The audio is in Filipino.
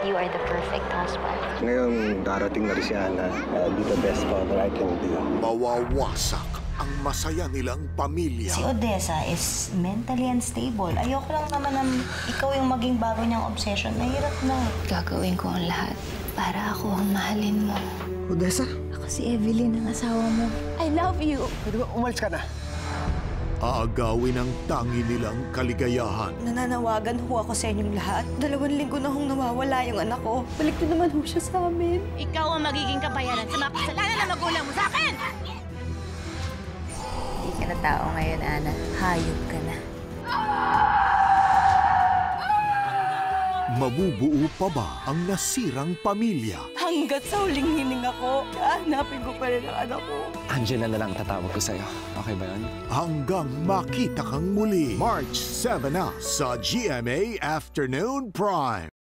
You are the perfect husband. Ngayon, darating na rin si Ana. I'll be the best father I can be. Mawawasak ang masaya nilang pamilya. Si Odessa is mentally unstable. Ayoko lang naman na ikaw yung maging bago niyang obsession. Mahirap na. Gagawin ko ang lahat para ako ang mahalin mo. Odessa? Ako si Evelyn, ang asawa mo. I love you. Pwede ba umalis ka na? Aagawin ang tangi nilang kaligayahan. Nananawagan ho ako sa inyong lahat. 2 linggo na hong nawawala yung anak ko. Balik na naman ho siya sa amin. Ikaw ang magiging kabayaran sa mga kasalanan na magulang mo sa akin! Hindi ka na tao ngayon, Ana. Hayop ka na. Mabubuo pa ba ang nasirang pamilya? Hanggat sa huling hininga ko, hanapin ko pa rin ang anak ko. Angela na lang tatawag ko sa'yo. Okay ba yun? Hanggang makita kang muli. March 7 na sa GMA Afternoon Prime.